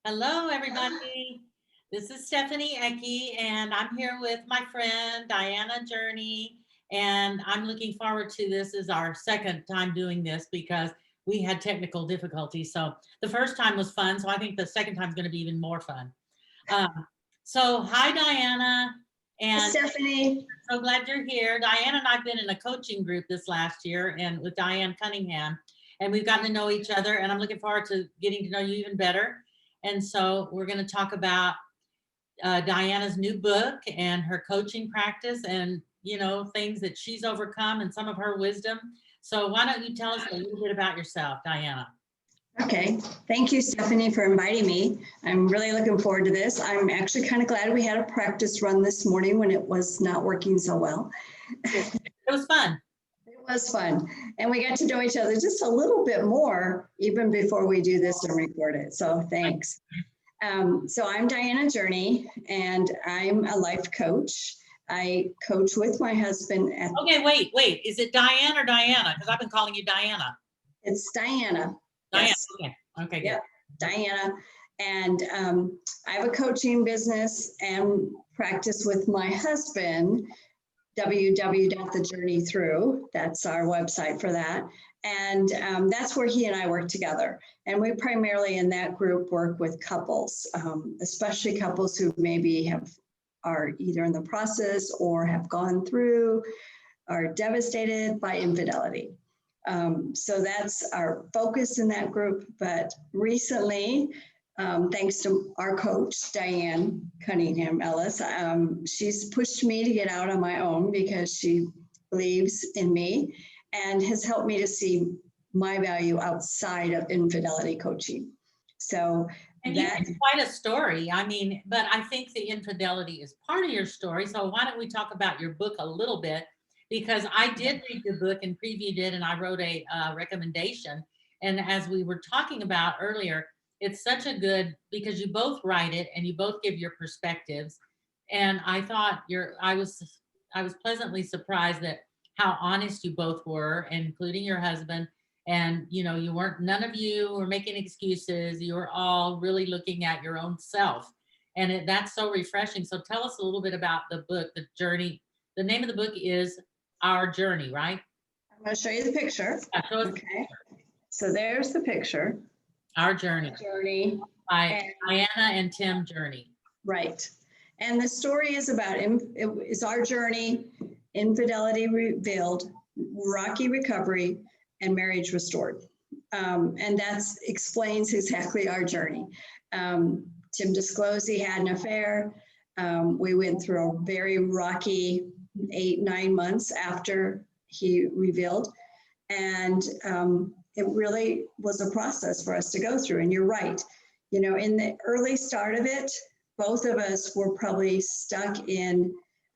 Hello, everybody. This is Stephanie Ecke, and I'm here with my friend Diana Journey. And I'm looking forward to this. Is our second time doing this because we had technical difficulties. So the first time was fun. So I think the second time is going to be even more fun. Um, so hi, Diana, Hi, and Stephanie. so glad you're here. Diana and I've been in a coaching group this last year, and with Diane Cunningham, and we've gotten to know each other. And I'm looking forward to getting to know you even better. And so we're going to talk about Diana's new book and her coaching practice and, things that she's overcome and some of her wisdom. So why don't you tell us a little bit about yourself, Diana? Okay, thank you, Stephanie, for inviting me. I'm really looking forward to this. I'm actually kind of glad we had a practice run this morning when it was not working so well. It was fun. It was fun. And we got to know each other just a little bit more even before we do this and record it. So thanks. So I'm Diana Journy, and I'm a life coach. I coach with my husband. Okay, wait. Is it Diane or Diana? Because I've been calling you Diana. It's Diana. Diana. Yes. Okay, yep. Diana. And I have a coaching business and practice with my husband, www.thejourneythrough. That's our website for that. And that's where he and I work together. And we primarily in that group work with couples, especially couples who maybe are either in the process or have gone through, are devastated by infidelity. So that's our focus in that group. But recently, thanks to our coach, Diane Cunningham Ellis, she's pushed me to get out on my own because she believes in me and has helped me to see my value outside of infidelity coaching. So and that's quite a story. I mean, but I think the infidelity is part of your story. So why don't we talk about your book a little bit? Because I did read your book and previewed it, and I wrote a recommendation. And as we were talking about earlier, it's such a good, because you both write it and you both give your perspectives. And I thought I was pleasantly surprised that how honest you both were, including your husband. And none of you were making excuses. You were all really looking at your own self, and that's so refreshing. So tell us a little bit about the book, The Journey. The name of the book is Our Journey, right? I'm going to show you the picture. Okay. So there's the picture. Our Journey. Journey. By Diana and Tim Journey. Right. And the story is about it's our journey, infidelity revealed, rocky recovery, and marriage restored. And that explains exactly our journey. Tim disclosed he had an affair. We went through a very rocky 8-9 months after he revealed. And it really was a process for us to go through. And you're right. In the early start of it, both of us were probably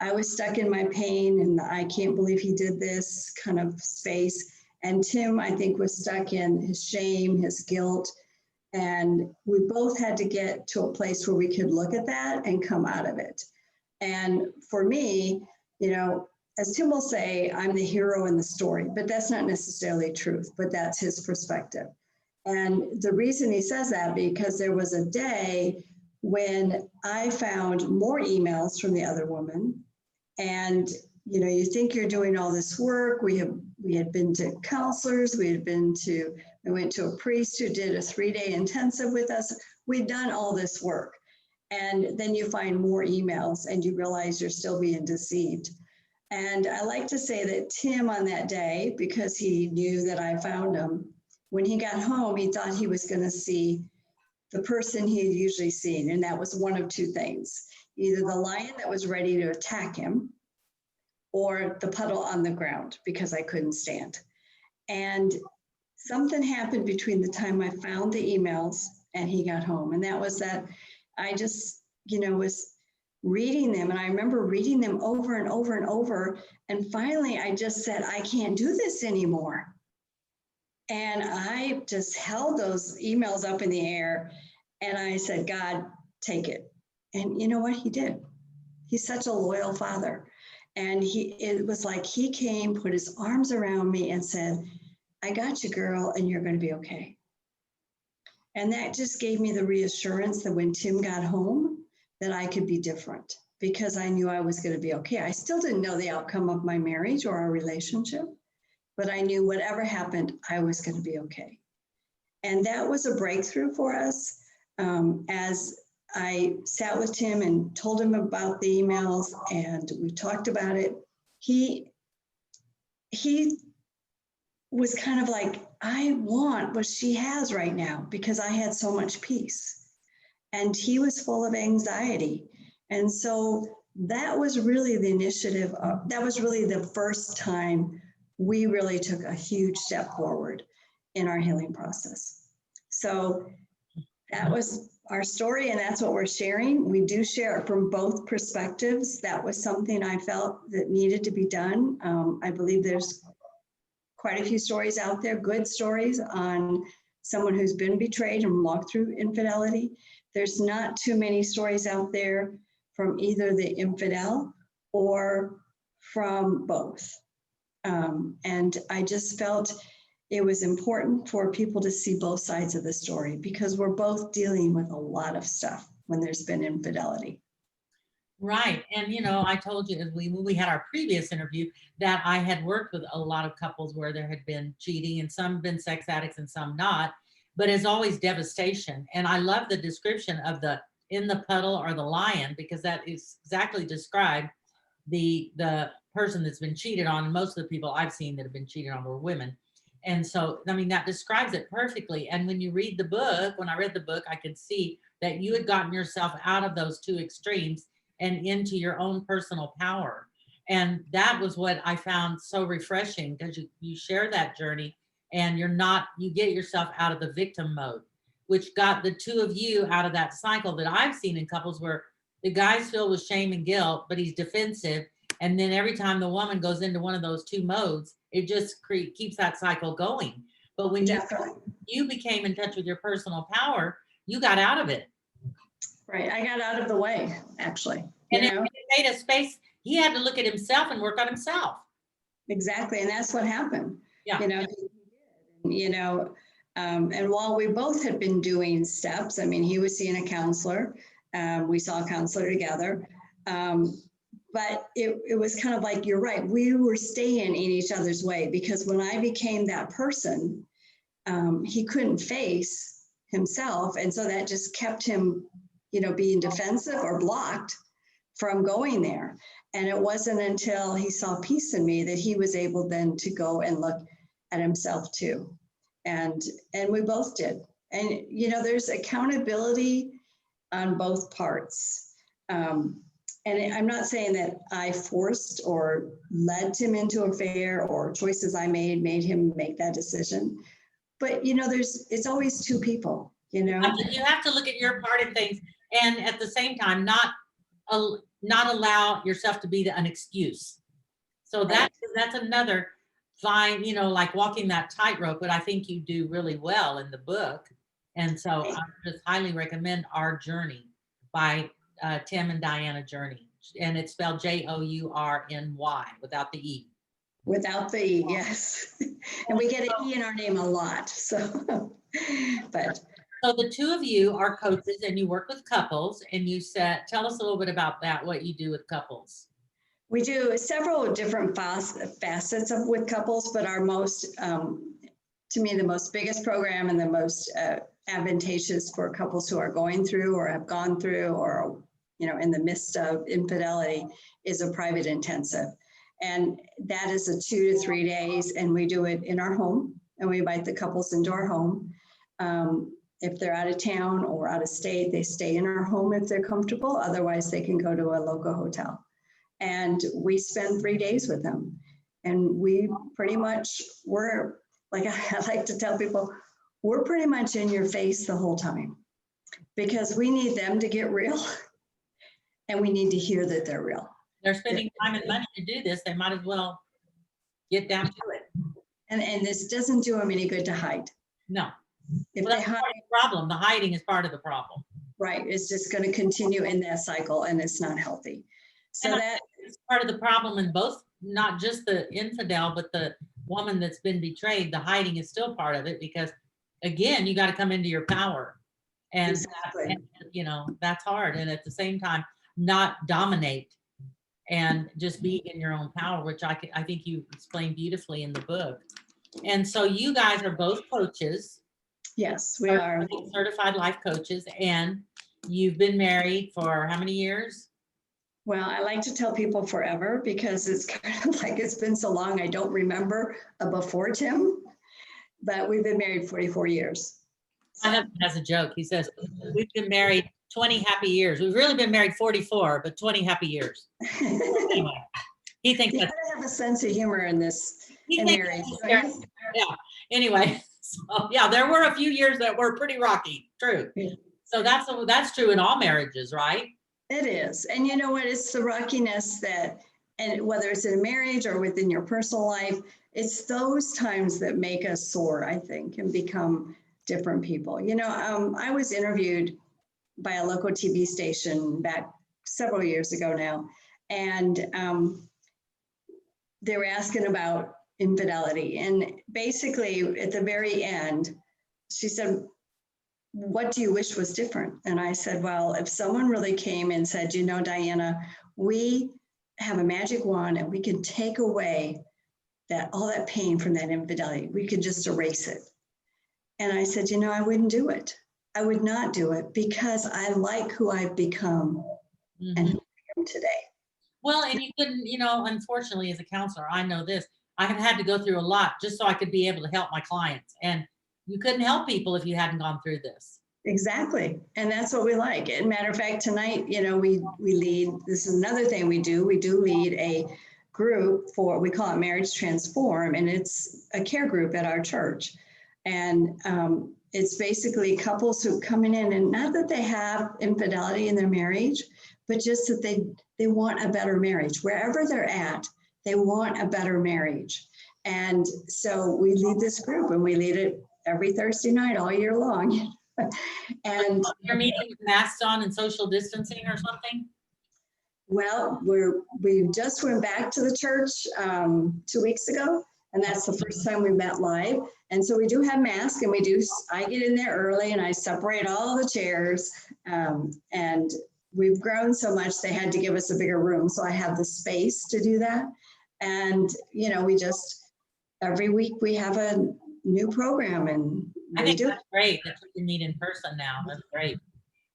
I was stuck in my pain and I can't believe he did this kind of space. And Tim, I think, was stuck in his shame, his guilt. And we both had to get to a place where we could look at that and come out of it. And for me, as Tim will say, I'm the hero in the story, but that's not necessarily truth, but that's his perspective. And the reason he says that, because there was a day when I found more emails from the other woman. And, you think you're doing all this work. We had been to counselors. We went to a priest who did a 3-day intensive with us. We'd done all this work. And then you find more emails and you realize you're still being deceived. And I like to say that Tim on that day, because he knew that I found him, when he got home, he thought he was going to see the person he had usually seen. And that was one of two things: either the lion that was ready to attack him or the puddle on the ground, because I couldn't stand. And something happened between the time I found the emails and he got home. And that was that I just, was reading them. And I remember reading them over and over and over. And finally, I just said, I can't do this anymore. And I just held those emails up in the air and I said, God, take it. And you know what he did? He's such a loyal father. And it was like he came, put his arms around me and said, I got you, girl, and you're going to be okay. And that just gave me the reassurance that when Tim got home, that I could be different because I knew I was going to be okay. I still didn't know the outcome of my marriage or our relationship, but I knew whatever happened, I was going to be okay. And that was a breakthrough for us. As I sat with Tim and told him about the emails and we talked about it, he was kind of like, I want what she has right now because I had so much peace. And he was full of anxiety. And so that was really the initiative. That was really the first time we really took a huge step forward in our healing process. So that was our story, and that's what we're sharing. We do share it from both perspectives. That was something I felt that needed to be done. I believe there's quite a few stories out there, good stories on someone who's been betrayed and walked through infidelity. There's not too many stories out there from either the infidel or from both. And I just felt it was important for people to see both sides of the story because we're both dealing with a lot of stuff when there's been infidelity. Right. And, you know, I told you as we had our previous interview that I had worked with a lot of couples where there had been cheating and some been sex addicts and some not, but it's always devastation. And I love the description of the in the puddle or the lion, because that is exactly described the person that's been cheated on. And most of the people I've seen that have been cheated on were women. And so, I mean, that describes it perfectly. And when you read the book, when I read the book, I could see that you had gotten yourself out of those two extremes and into your own personal power. And that was what I found so refreshing, because you share that journey and you get yourself out of the victim mode, which got the two of you out of that cycle that I've seen in couples where the guy's filled with shame and guilt, but he's defensive. And then every time the woman goes into one of those two modes, it just keeps that cycle going. But when you became in touch with your personal power, you got out of it. Right. I got out of the way, actually. And it made a space. He had to look at himself and work on himself. Exactly. And that's what happened. Yeah. And while we both had been doing steps, I mean, he was seeing a counselor. We saw a counselor together. But it was kind of like, you're right. We were staying in each other's way because when I became that person, he couldn't face himself. And so that just kept him, being defensive or blocked from going there. And it wasn't until he saw peace in me that he was able then to go and look at himself too. And we both did. And, there's accountability on both parts. And I'm not saying that I forced or led him into an affair or choices I made him make that decision. But, it's always two people, You have to look at your part in things and at the same time, not allow yourself to be an excuse. So that's another fine, like walking that tightrope, but I think you do really well in the book. And so I just highly recommend Our Journey by Tim and Diana Journy. And it's spelled Journy without the E. Without the E, yes. And we get an E in our name a lot. So, So the two of you are coaches and you work with couples, and tell us a little bit about that, what you do with couples. We do several different facets with couples, but our most, to me, the most biggest program and the most advantageous for couples who are going through or have gone through or, in the midst of infidelity is a private intensive. And that is a 2 to 3 days, and we do it in our home, and we invite the couples into our home. If they're out of town or out of state, they stay in our home if they're comfortable. Otherwise, they can go to a local hotel. And we spend 3 days with them. And we pretty much, like I like to tell people, we're pretty much in your face the whole time because we need them to get real and we need to hear that they're real. They're spending time and money to do this. They might as well get down to it. And this doesn't do them any good to hide. No. That's part of the problem. The hiding is part of the problem. Right. It's just going to continue in that cycle and it's not healthy. So that is part of the problem in both, not just the infidel, but the woman that's been betrayed. The hiding is still part of it because again, you got to come into your power. And, Exactly. and, you know, that's hard. And at the same time, not dominate and just be in your own power, which I think you explained beautifully in the book. And so you guys are both coaches. Yes, we are. Certified life coaches, and you've been married for how many years? Well, I like to tell people forever because it's kind of like it's been so long, I don't remember a before Tim, but we've been married 44 years. My husband has a joke. He says, we've been married 20 happy years. We've really been married 44, but 20 happy years. Anyway, he thinks You that's, gotta have a sense of humor in this, he in thinks marriage. that's Right? yeah. Anyway, so yeah, there were a few years that were pretty rocky. True. Yeah. So that's true in all marriages, right? It is. And you know what? It's the rockiness that, and whether it's in a marriage or within your personal life, it's those times that make us soar, I think, and become different people. You know, I was interviewed by a local TV station back several years ago now, and they were asking about infidelity. And basically, at the very end, she said, what do you wish was different? And I said, well, if someone really came and said, you know, Diana, we have a magic wand and we can take away all that pain from that infidelity. We could just erase it. And I said, you know, I wouldn't do it. I would not do it because I like who I've become and who I am today. Well, and you couldn't, you know, unfortunately, as a counselor, I know this. I have had to go through a lot just so I could be able to help my clients. And you couldn't help people if you hadn't gone through this. Exactly. And that's what we like. And matter of fact, tonight, you know, we lead, this is another thing we do. We do lead a group for, we call it Marriage Transform, and it's a care group at our church. And it's basically couples who come in, and not that they have infidelity in their marriage, but just that they want a better marriage. Wherever they're at, they want a better marriage. And so we lead this group, and we lead it every Thursday night all year long. And you're meeting with masks on and social distancing or something? Well, we just went back to the church 2 weeks ago, and that's the first time we met live. And so we do have masks, and I get in there early and I separate all the chairs. And we've grown so much, they had to give us a bigger room. So I have the space to do that. And, you know, every week we have a new program, and I think that's great that you can meet in person now. That's great.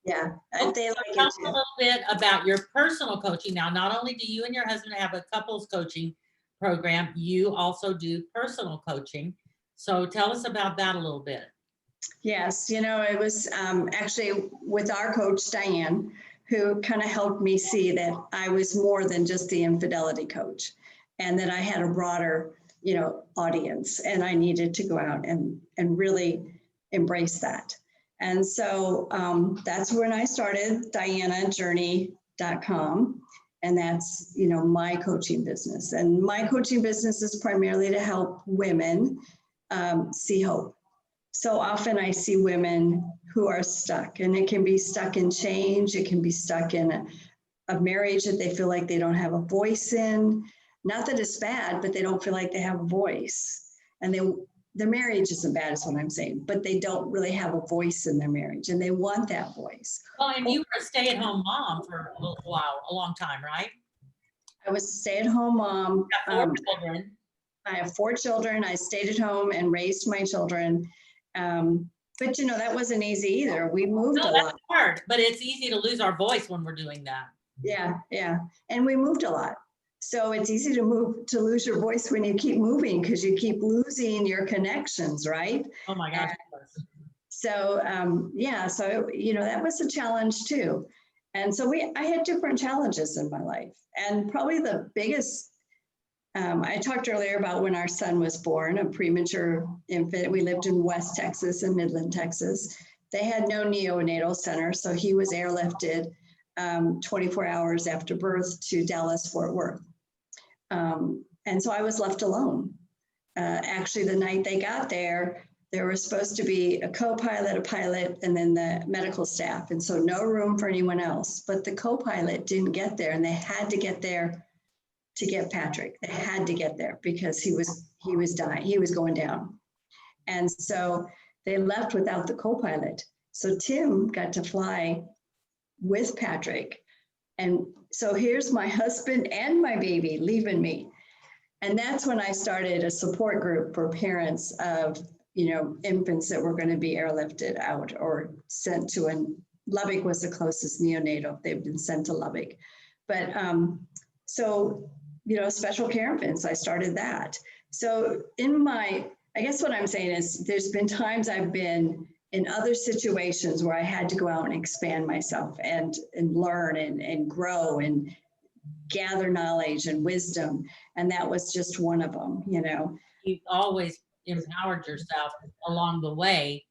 Yeah, they like Tell it us a too. little bit about your personal coaching now. Not only do you and your husband have a couples coaching program, you also do personal coaching. So tell us about that a little bit. Yes, you know, it was actually with our coach, Diane, who kind of helped me see that I was more than just the infidelity coach, and that I had a broader, you know, audience, and I needed to go out and really embrace that. And so that's when I started DianaJourny.com. And that's, you know, my coaching business. And my coaching business is primarily to help women see hope. So often I see women who are stuck, and it can be stuck in change. It can be stuck in a marriage that they feel like they don't have a voice in. Not that it's bad, but they don't feel like they have a voice. And their marriage isn't bad, is what I'm saying, but they don't really have a voice in their marriage, and they want that voice. Well, and you were a stay-at-home mom for a little while, a long time, right? I was a stay-at-home mom. You have 4 children. I have 4 children. I stayed at home and raised my children. But you know, that wasn't easy either. We moved a lot. That's hard, but it's easy to lose our voice when we're doing that. Yeah, yeah. And we moved a lot. So it's easy to lose your voice when you keep moving, because you keep losing your connections, right? Oh my gosh. So yeah, so you know, that was a challenge too. And so I had different challenges in my life. And probably the biggest, I talked earlier about when our son was born, a premature infant. We lived in West Texas and Midland, Texas. They had no neonatal center, so he was airlifted 24 hours after birth to Dallas, Fort Worth. And so I was left alone. Actually, the night they got there was supposed to be a co-pilot, a pilot, and then the medical staff. And so no room for anyone else. But the co-pilot didn't get there, and they had to get there to get Patrick. They had to get there because he was dying. He was going down. And so they left without the co-pilot. So Tim got to fly with Patrick. And so here's my husband and my baby leaving me. And that's when I started a support group for parents of, infants that were going to be airlifted out or sent to Lubbock was the closest neonatal. They've been sent to Lubbock. But so, special care infants, I started that. So I guess what I'm saying is there's been times I've been in other situations where I had to go out and expand myself and learn and grow and gather knowledge and wisdom. And that was just one of them, You've always empowered yourself along the way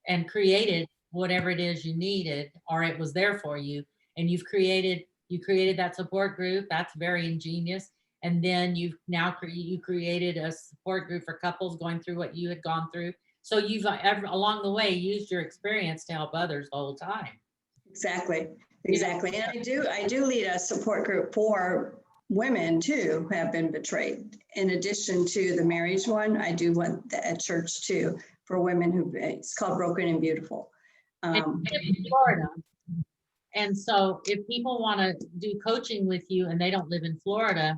and created whatever it is you needed, or it was there for you. And you created that support group. That's very ingenious. And then you created a support group for couples going through what you had gone through. So you've along the way used your experience to help others the whole time. Exactly. And I do lead a support group for women too who have been betrayed. In addition to the marriage one, I do one at church too for women it's called Broken and Beautiful. And in Florida. And so if people want to do coaching with you and they don't live in Florida,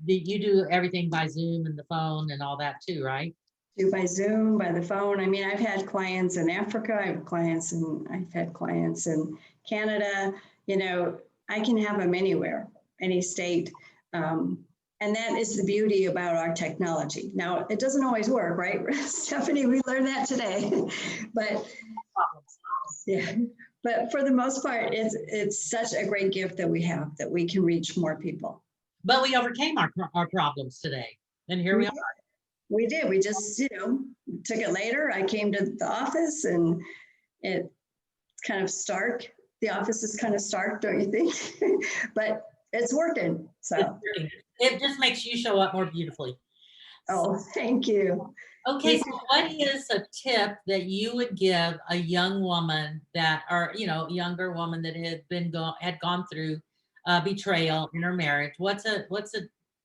you do everything by Zoom and the phone and all that too, right? Do by Zoom, by the phone. I mean, I've had clients in Africa, I've had clients in Canada, I can have them anywhere, any state. And that is the beauty about our technology. Now, it doesn't always work, right? Stephanie, we learned that today. But yeah, but for the most part, it's such a great gift that we have, that we can reach more people. But we overcame our problems today. And here we are. We did. We just, took it later. I came to the office and it's kind of stark. The office is kind of stark, don't you think? But it's working. So it just makes you show up more beautifully. Oh, thank you. Okay, so what is a tip that you would give a young woman younger woman that had gone through betrayal in her marriage? What's a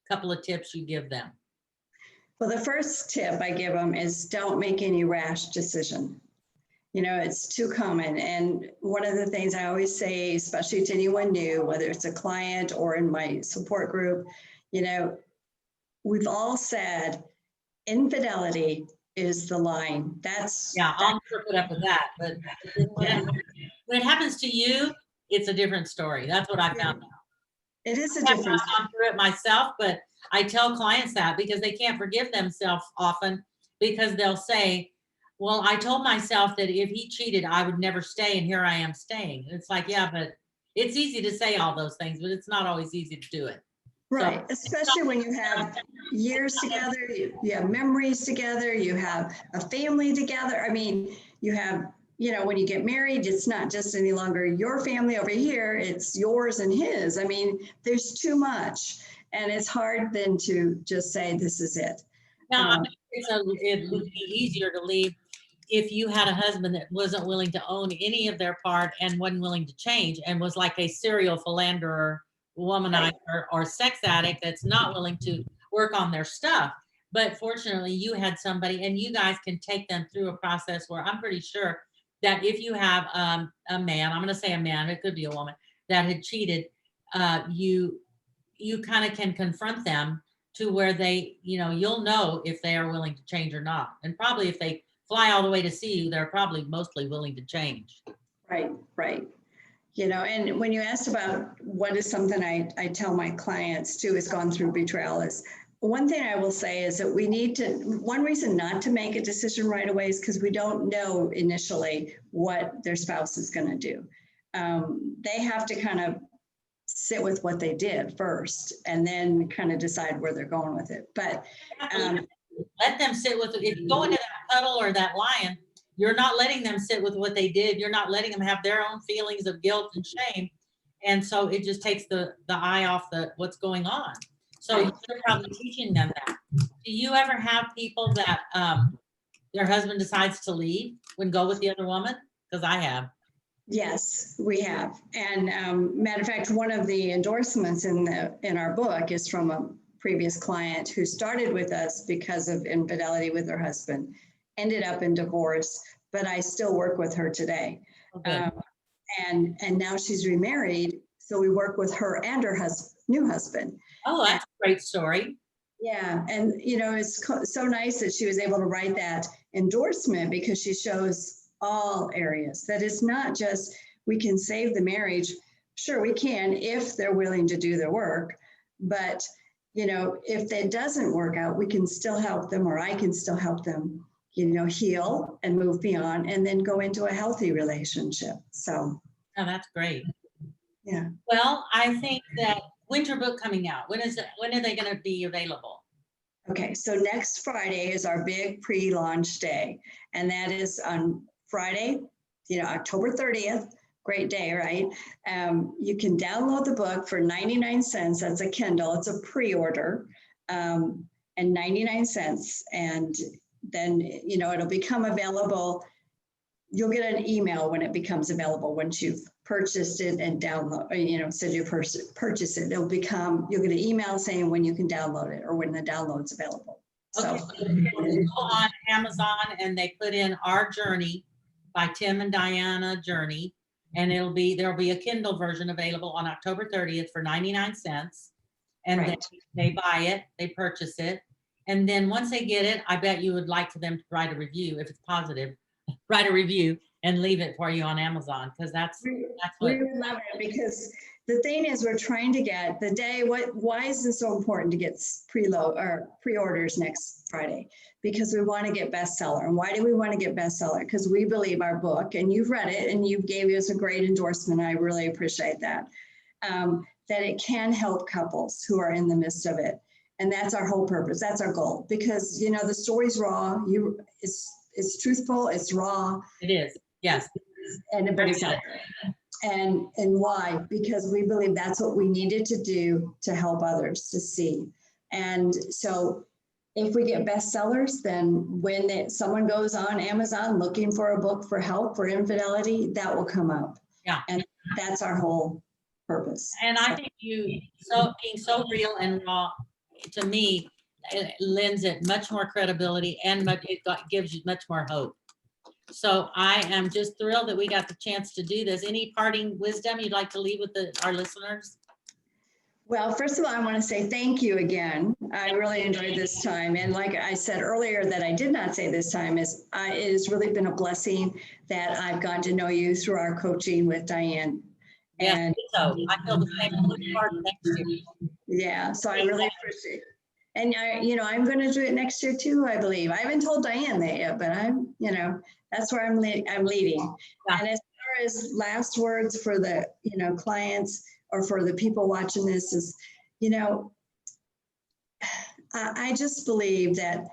couple of tips you give them? Well, the first tip I give them is don't make any rash decision. It's too common. And one of the things I always say, especially to anyone new, whether it's a client or in my support group, we've all said infidelity is the line. I'll never put up with that. But when it happens to you, it's a different story. That's what I found out. It is a different. I've gone through it myself, but I tell clients that because they can't forgive themselves often because they'll say, well, I told myself that if he cheated, I would never stay. And here I am staying. And it's like, yeah, but it's easy to say all those things, but it's not always easy to do it. Right. So, especially when you have years together, you have memories together, you have a family together. I mean, you have, when you get married, it's not just any longer your family over here, it's yours and his. I mean, there's too much. And it's hard then to just say, this is it. Now, it would be easier to leave if you had a husband that wasn't willing to own any of their part and wasn't willing to change and was like a serial philanderer, womanizer, or sex addict that's not willing to work on their stuff. But fortunately, you had somebody, and you guys can take them through a process where I'm pretty sure that if you have a man, I'm going to say a man, it could be a woman, that had cheated, you kind of can confront them to where they, you'll know if they are willing to change or not. And probably if they fly all the way to see you, they're probably mostly willing to change. Right. And when you asked about what is something I tell my clients too, has gone through betrayal, is one thing I will say is that one reason not to make a decision right away is because we don't know initially what their spouse is going to do. They have to kind of sit with what they did first and then kind of decide where they're going with it. But let them sit with it. If you go into that puddle or that lion, you're not letting them sit with what they did. You're not letting them have their own feelings of guilt and shame. And so it just takes the eye off what's going on. So you're probably teaching them that. Do you ever have people that their husband decides to leave and go with the other woman? Because I have. Yes, we have. And matter of fact, one of the endorsements in our book is from a previous client who started with us because of infidelity with her husband, ended up in divorce, but I still work with her today. Okay. And now she's remarried, so we work with her and her new husband. Oh, that's a great story. Yeah, and it's so nice that she was able to write that endorsement, because she shows all areas that it's not just we can save the marriage. Sure, we can if they're willing to do the work, but if that doesn't work out, we can still help them, or I can still help them, heal and move beyond, and then go into a healthy relationship. So, Oh, that's great. yeah. Well, I think that winter book coming out. When is it? When are they going to be available? Okay, so next Friday is our big pre-launch day, and that is on Friday, October 30th. Great day, right? You can download the book for 99 cents. That's a Kindle. It's a pre-order, and 99 cents. And then, it'll become available. You'll get an email when it becomes available, once you've purchased it and download, said you purchase it. You'll get an email saying when you can download it, or when the download's available. Okay, So so go on Amazon and they put in Our Journey by Tim and Diana Journy, and there'll be a Kindle version available on October 30th for 99 cents. And then right. they buy it, they purchase it. And then once they get it, I bet you would like for them to write a review, if it's positive, write a review and leave it for you on Amazon, because that's what We would love it, because the thing is, we're trying to get the day. Why is this so important to get pre-orders next Friday? Because we want to get bestseller. And why do we want to get bestseller? Because we believe our book, and you've read it and you gave us a great endorsement. I really appreciate that. That it can help couples who are in the midst of it. And that's our whole purpose. That's our goal. Because the story's raw. It's truthful. It's raw. it is. Yes. And it's out there. And why? Because we believe that's what we needed to do to help others to see. And so if we get bestsellers, then when someone goes on Amazon looking for a book for help for infidelity, that will come up. Yeah. And that's our whole purpose. And I think you being so real and raw, to me, it lends it much more credibility, and gives you much more hope. So I am just thrilled that we got the chance to do this. Any parting wisdom you'd like to leave with our listeners? Well, first of all, I want to say thank you again. I really enjoyed this time. And like I said earlier, that I did not say this time, it has really been a blessing that I've gotten to know you through our coaching with Diane. Yes, And so I feel the same. Looking forward to next year. yeah, so I really appreciate it. And I'm going to do it next year too, I believe. I haven't told Diane that yet, but that's where I'm leading. Yeah. And as far as last words for the, clients, or for the people watching this, is, I just believe that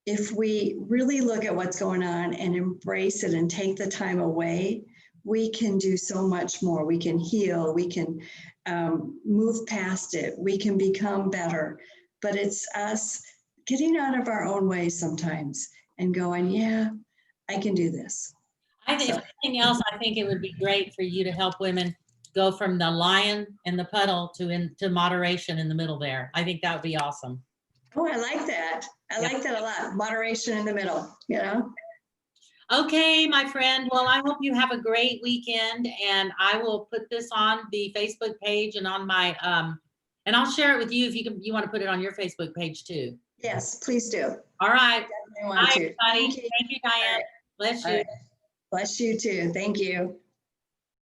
if we really look at what's going on and embrace it and take the time away, we can do so much more. We can heal, we can move past it, we can become better. But it's us getting out of our own way sometimes and going, yeah, I can do this. I think, if anything else, I think it would be great for you to help women go from the lion in the puddle to moderation in the middle there. I think that would be awesome. Oh, I like that. I like that a lot. Moderation in the middle, Okay, my friend. Well, I hope you have a great weekend, and I will put this on the Facebook page and on my, and I'll share it with you if you want to put it on your Facebook page too. Yes, please do. All right. Definitely want to. Bye, everybody. Thank you, Diane. Right. Bless you. Right. Bless you too. Thank you.